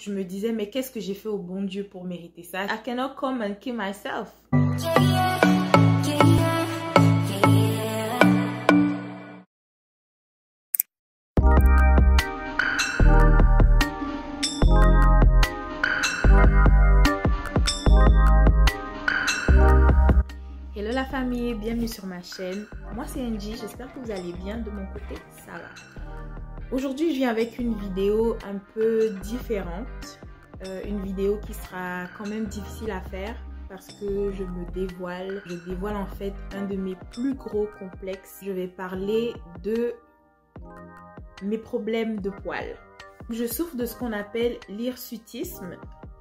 Je me disais, mais qu'est-ce que j'ai fait au bon Dieu pour mériter ça? I cannot come and kill myself. Hello la famille, bienvenue sur ma chaîne. Moi c'est Angie, j'espère que vous allez bien. De mon côté, ça va. Aujourd'hui, je viens avec une vidéo un peu différente. Une vidéo qui sera quand même difficile à faire parce que je me dévoile. Je dévoile en fait un de mes plus gros complexes. Je vais parler de mes problèmes de poils. Je souffre de ce qu'on appelle l'hirsutisme.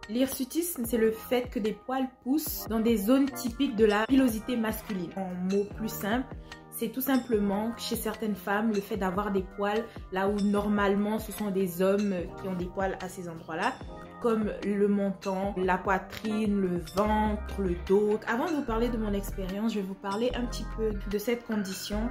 L'hirsutisme, c'est le fait que des poils poussent dans des zones typiques de la pilosité masculine. En mots plus simples, c'est tout simplement chez certaines femmes le fait d'avoir des poils là où normalement ce sont des hommes qui ont des poils à ces endroits-là, comme le menton, la poitrine, le ventre, le dos. Avant de vous parler de mon expérience, je vais vous parler un petit peu de cette condition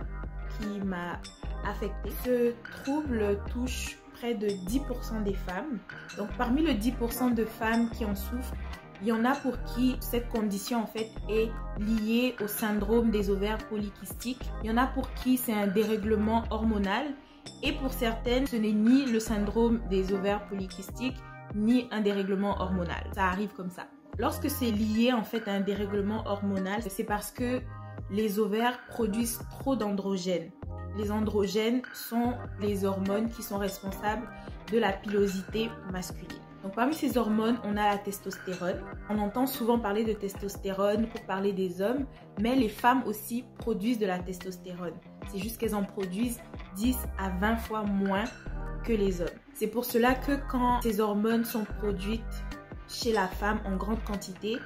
qui m'a affectée. Ce trouble touche près de 10% des femmes. Donc parmi les 10% de femmes qui en souffrent, il y en a pour qui cette condition en fait est liée au syndrome des ovaires polykystiques. Il y en a pour qui c'est un dérèglement hormonal et pour certaines ce n'est ni le syndrome des ovaires polykystiques ni un dérèglement hormonal. Ça arrive comme ça. Lorsque c'est lié en fait à un dérèglement hormonal, c'est parce que les ovaires produisent trop d'androgènes. Les androgènes sont les hormones qui sont responsables de la pilosité masculine. Donc parmi ces hormones, on a la testostérone. On entend souvent parler de testostérone pour parler des hommes, mais les femmes aussi produisent de la testostérone. C'est juste qu'elles en produisent 10 à 20 fois moins que les hommes. C'est pour cela que quand ces hormones sont produites chez la femme en grande quantité,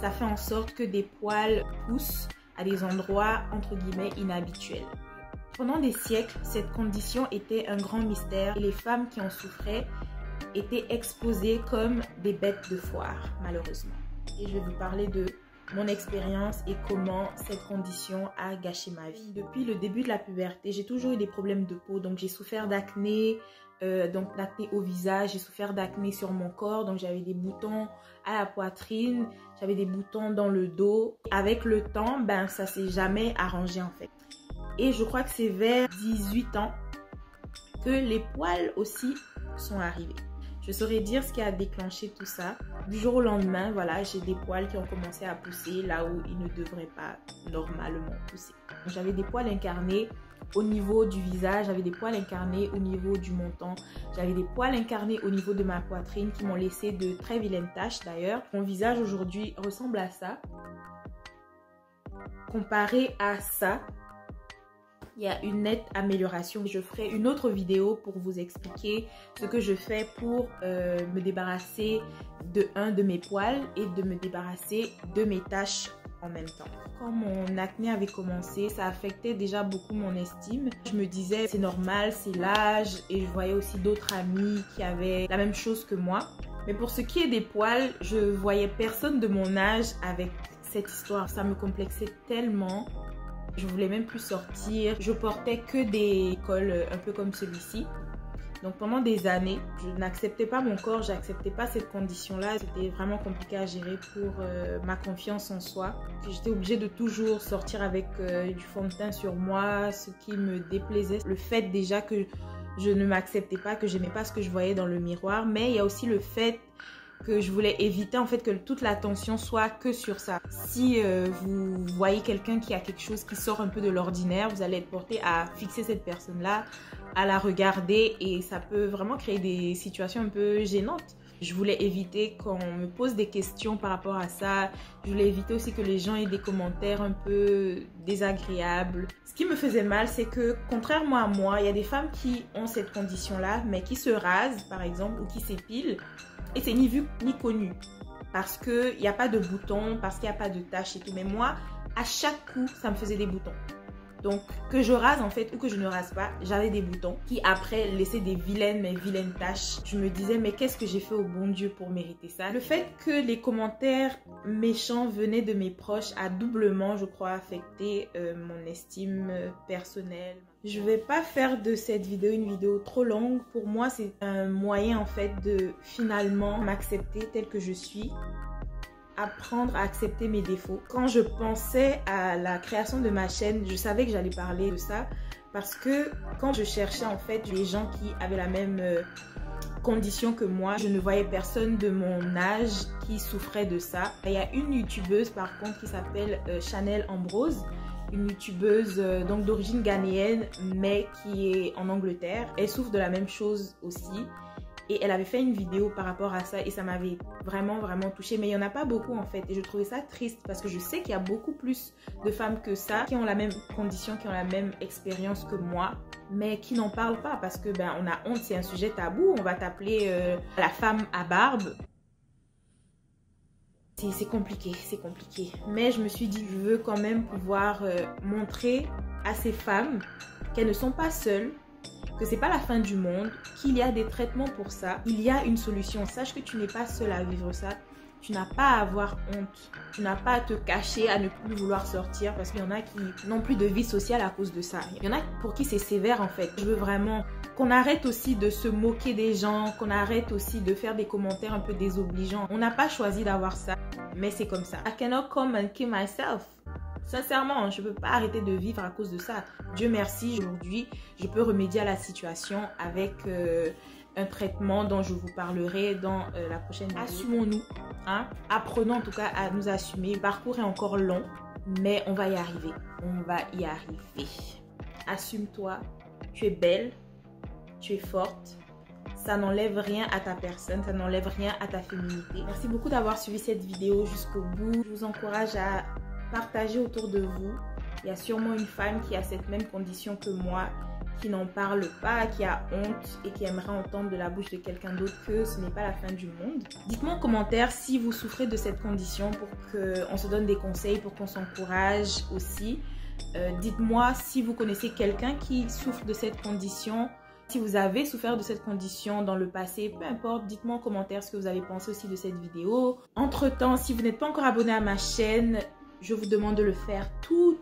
ça fait en sorte que des poils poussent à des endroits entre guillemets inhabituels. Pendant des siècles, cette condition était un grand mystère et les femmes qui en souffraient étaient exposées comme des bêtes de foire, malheureusement. Et je vais vous parler de mon expérience et comment cette condition a gâché ma vie. Depuis le début de la puberté, j'ai toujours eu des problèmes de peau. Donc j'ai souffert d'acné, d'acné au visage, j'ai souffert d'acné sur mon corps. Donc j'avais des boutons à la poitrine, j'avais des boutons dans le dos. Avec le temps, ça s'est jamais arrangé en fait. Et je crois que c'est vers 18 ans que les poils aussi sont arrivés. Je saurais dire ce qui a déclenché tout ça. Du jour au lendemain, voilà, j'ai des poils qui ont commencé à pousser là où ils ne devraient pas normalement pousser. J'avais des poils incarnés au niveau du visage, j'avais des poils incarnés au niveau du menton, j'avais des poils incarnés au niveau de ma poitrine qui m'ont laissé de très vilaines taches d'ailleurs. Mon visage aujourd'hui ressemble à ça. Comparé à ça, il y a une nette amélioration. Je ferai une autre vidéo pour vous expliquer ce que je fais pour me débarrasser de mes poils et de me débarrasser de mes taches en même temps. Quand mon acné avait commencé, ça affectait déjà beaucoup mon estime. Je me disais c'est normal, c'est l'âge, et je voyais aussi d'autres amis qui avaient la même chose que moi. Mais pour ce qui est des poils, je voyais personne de mon âge avec cette histoire. Ça me complexait tellement. Je voulais même plus sortir. Je portais que des cols un peu comme celui-ci. Donc pendant des années, je n'acceptais pas mon corps, j'acceptais pas cette condition-là. C'était vraiment compliqué à gérer pour ma confiance en soi. J'étais obligée de toujours sortir avec du fond de teint sur moi, ce qui me déplaisait. Le fait déjà que je ne m'acceptais pas, que j'aimais pas ce que je voyais dans le miroir. Mais il y a aussi le fait que je voulais éviter en fait que toute l'attention soit que sur ça. Si vous voyez quelqu'un qui a quelque chose qui sort un peu de l'ordinaire, vous allez être porté à fixer cette personne-là, à la regarder, et ça peut vraiment créer des situations un peu gênantes. Je voulais éviter qu'on me pose des questions par rapport à ça. Je voulais éviter aussi que les gens aient des commentaires un peu désagréables. Ce qui me faisait mal, c'est que contrairement à moi, il y a des femmes qui ont cette condition-là, mais qui se rasent par exemple ou qui s'épilent. Et c'est ni vu ni connu parce qu'il n'y a pas de boutons, parce qu'il n'y a pas de taches et tout. Mais moi, à chaque coup, ça me faisait des boutons. Donc que je rase en fait ou que je ne rase pas, j'avais des boutons qui après laissaient des vilaines taches. Je me disais mais qu'est-ce que j'ai fait au bon Dieu pour mériter ça? Le fait que les commentaires méchants venaient de mes proches a doublement, je crois, affecté mon estime personnelle. Je vais pas faire de cette vidéo une vidéo trop longue. Pour moi, c'est un moyen en fait de finalement m'accepter telle que je suis. Apprendre à accepter mes défauts. Quand je pensais à la création de ma chaîne, je savais que j'allais parler de ça parce que quand je cherchais en fait les gens qui avaient la même condition que moi, je ne voyais personne de mon âge qui souffrait de ça. Il y a une youtubeuse par contre qui s'appelle Chanel Ambrose, une youtubeuse donc d'origine ghanéenne mais qui est en Angleterre. Elle souffre de la même chose aussi. Et elle avait fait une vidéo par rapport à ça et ça m'avait vraiment touchée. Mais il n'y en a pas beaucoup en fait. Et je trouvais ça triste parce que je sais qu'il y a beaucoup plus de femmes que ça qui ont la même condition, qui ont la même expérience que moi, mais qui n'en parlent pas parce que ben on a honte, c'est un sujet tabou. On va t'appeler la femme à barbe. C'est compliqué, c'est compliqué. Mais je me suis dit, je veux quand même pouvoir montrer à ces femmes qu'elles ne sont pas seules, que c'est pas la fin du monde, qu'il y a des traitements pour ça, il y a une solution. Sache que tu n'es pas seule à vivre ça, tu n'as pas à avoir honte, tu n'as pas à te cacher, à ne plus vouloir sortir parce qu'il y en a qui n'ont plus de vie sociale à cause de ça. Il y en a pour qui c'est sévère en fait. Je veux vraiment qu'on arrête aussi de se moquer des gens, qu'on arrête aussi de faire des commentaires un peu désobligeants. On n'a pas choisi d'avoir ça, mais c'est comme ça. I cannot come and kill myself. Sincèrement, je ne peux pas arrêter de vivre à cause de ça. Dieu merci, aujourd'hui, je peux remédier à la situation avec un traitement dont je vous parlerai dans la prochaine vidéo. Assumons-nous, hein? Apprenons en tout cas à nous assumer. Le parcours est encore long, mais on va y arriver. On va y arriver. Assume-toi, tu es belle, tu es forte. Ça n'enlève rien à ta personne, ça n'enlève rien à ta féminité. Merci beaucoup d'avoir suivi cette vidéo jusqu'au bout. Je vous encourage à partager autour de vous. Il y a sûrement une femme qui a cette même condition que moi, qui n'en parle pas, qui a honte et qui aimerait entendre de la bouche de quelqu'un d'autre que ce n'est pas la fin du monde. Dites-moi en commentaire si vous souffrez de cette condition pour qu'on se donne des conseils, pour qu'on s'encourage aussi. Dites-moi si vous connaissez quelqu'un qui souffre de cette condition. Si vous avez souffert de cette condition dans le passé, peu importe, dites-moi en commentaire ce que vous avez pensé aussi de cette vidéo. Entre-temps, si vous n'êtes pas encore abonné à ma chaîne, je vous demande de le faire tout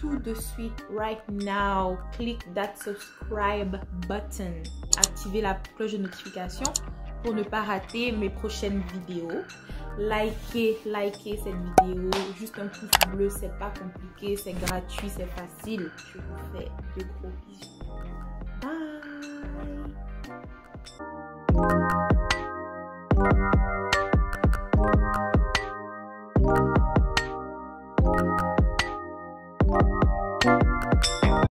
de suite, right now. Click that subscribe button. Activez la cloche de notification pour ne pas rater mes prochaines vidéos. Likez cette vidéo. Juste un pouce bleu, c'est pas compliqué, c'est gratuit, c'est facile. Je vous fais de gros bisous.